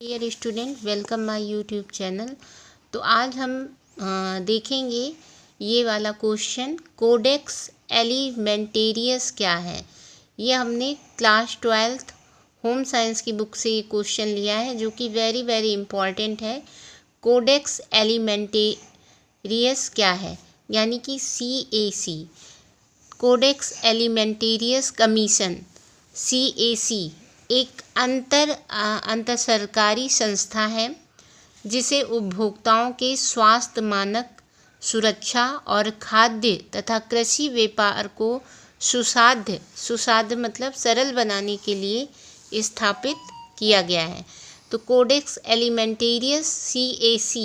Dear student, welcome my YouTube channel. तो आज हम देखेंगे ये वाला क्वेश्चन, कोडेक्स एलिमेंटेरियस क्या है। ये हमने क्लास 12th होम साइंस की बुक से ये क्वेश्चन लिया है, जो कि वेरी वेरी इम्पॉर्टेंट है। कोडेक्स एलिमेंटेरियस क्या है, यानी कि CAC, codex Alimentarius commission, CAC एक अंतर सरकारी संस्था है जिसे उपभोक्ताओं के स्वास्थ्य मानक, सुरक्षा और खाद्य तथा कृषि व्यापार को सुसाध्य मतलब सरल बनाने के लिए स्थापित किया गया है। तो कोडेक्स एलिमेंटेरियस CAC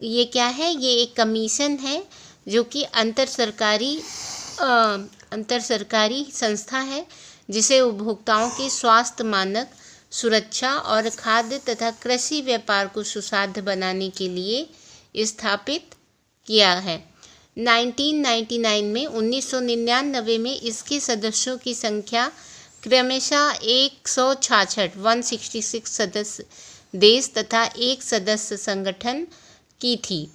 ये क्या है? ये एक कमीशन है जो कि अंतर सरकारी संस्था है जिसे उपभोक्ताओं के स्वास्थ्य मानक, सुरक्षा और खाद्य तथा कृषि व्यापार को सुसाध्य बनाने के लिए स्थापित किया है। 1999 में इसके सदस्यों की संख्या क्रमशः 166 सदस्य देश तथा एक सदस्य संगठन की थी।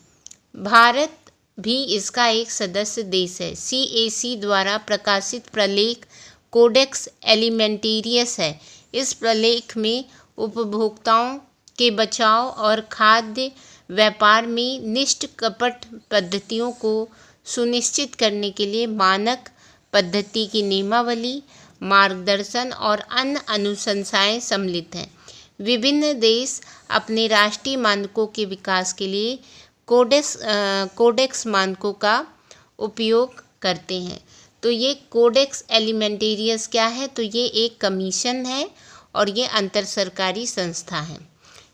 भारत भी इसका एक सदस्य देश है। CAC द्वारा प्रकाशित प्रलेख कोडेक्स एलिमेंटेरियस है। इस प्रलेख में उपभोक्ताओं के बचाव और खाद्य व्यापार में निष्कपट पद्धतियों को सुनिश्चित करने के लिए मानक पद्धति की नियमावली, मार्गदर्शन और अन्य अनुशंसाएं सम्मिलित हैं। विभिन्न देश अपने राष्ट्रीय मानकों के विकास के लिए कोडेक्स मानकों का उपयोग करते हैं। तो ये कोडेक्स एलिमेंटेरियस क्या है? तो ये एक कमीशन है और ये अंतर सरकारी संस्था है।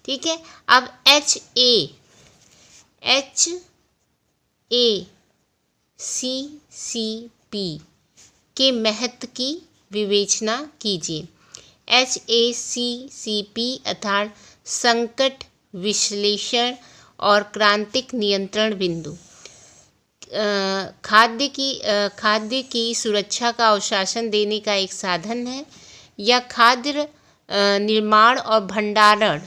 ठीक है। अब HACCP के महत्व की विवेचना कीजिए। HACCP अर्थात संकट विश्लेषण और क्रांतिक नियंत्रण बिंदु, खाद्य की सुरक्षा का अनुशासन देने का एक साधन है, या खाद्य निर्माण और भंडारण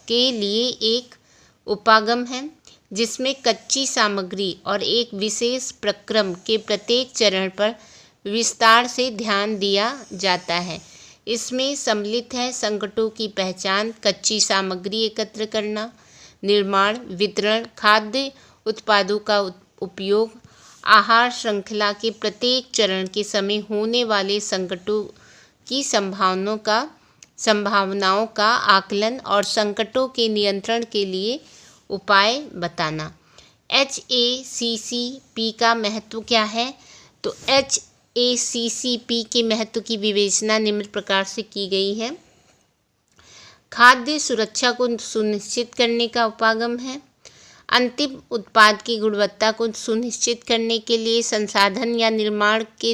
के लिए एक उपागम है जिसमें कच्ची सामग्री और एक विशेष प्रक्रम के प्रत्येक चरण पर विस्तार से ध्यान दिया जाता है। इसमें सम्मिलित है संकटों की पहचान, कच्ची सामग्री एकत्र करना, निर्माण, वितरण, खाद्य उत्पादों का उपयोग, आहार श्रृंखला के प्रत्येक चरण के समय होने वाले संकटों की संभावनाओं का आकलन और संकटों के नियंत्रण के लिए उपाय बताना। HACCP का महत्व क्या है? तो HACCP के महत्व की विवेचना निम्न प्रकार से की गई है। खाद्य सुरक्षा को सुनिश्चित करने का उपागम है। अंतिम उत्पाद की गुणवत्ता को सुनिश्चित करने के लिए संसाधन या निर्माण के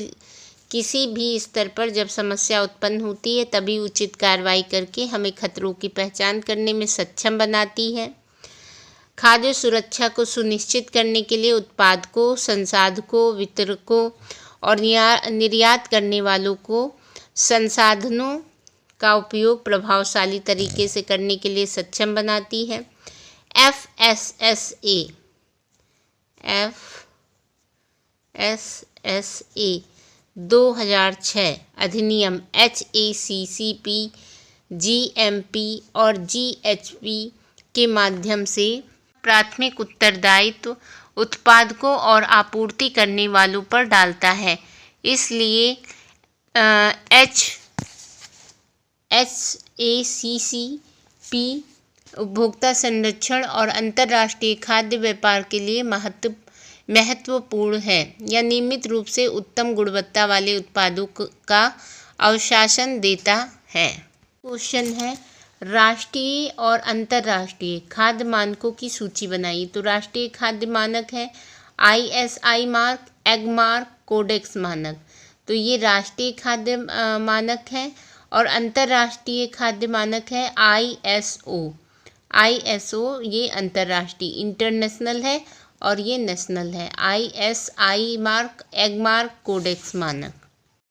किसी भी स्तर पर जब समस्या उत्पन्न होती है तभी उचित कार्रवाई करके हमें खतरों की पहचान करने में सक्षम बनाती है। खाद्य सुरक्षा को सुनिश्चित करने के लिए उत्पादकों, संसाधकों, वितरकों और निर्यात करने वालों को संसाधनों का उपयोग प्रभावशाली तरीके से करने के लिए सक्षम बनाती है। FSSA 2006 अधिनियम HACCP, GMP और GHP के माध्यम से प्राथमिक उत्तरदायित्व उत्पादकों और आपूर्ति करने वालों पर डालता है। इसलिए HACCP उपभोक्ता संरक्षण और अंतर्राष्ट्रीय खाद्य व्यापार के लिए महत्वपूर्ण है। यह नियमित रूप से उत्तम गुणवत्ता वाले उत्पादों का अनुशासन देता है। क्वेश्चन है, राष्ट्रीय और अंतर्राष्ट्रीय खाद्य मानकों की सूची बनाइए। तो राष्ट्रीय खाद्य मानक है ISI mark, Agmark, Codex मानक। तो ये राष्ट्रीय खाद्य मानक है। और अंतर्राष्ट्रीय खाद्य मानक है ISO ये अंतर्राष्ट्रीय इंटरनेशनल है और ये नेशनल है। ISI mark, Agmark, Codex मानक।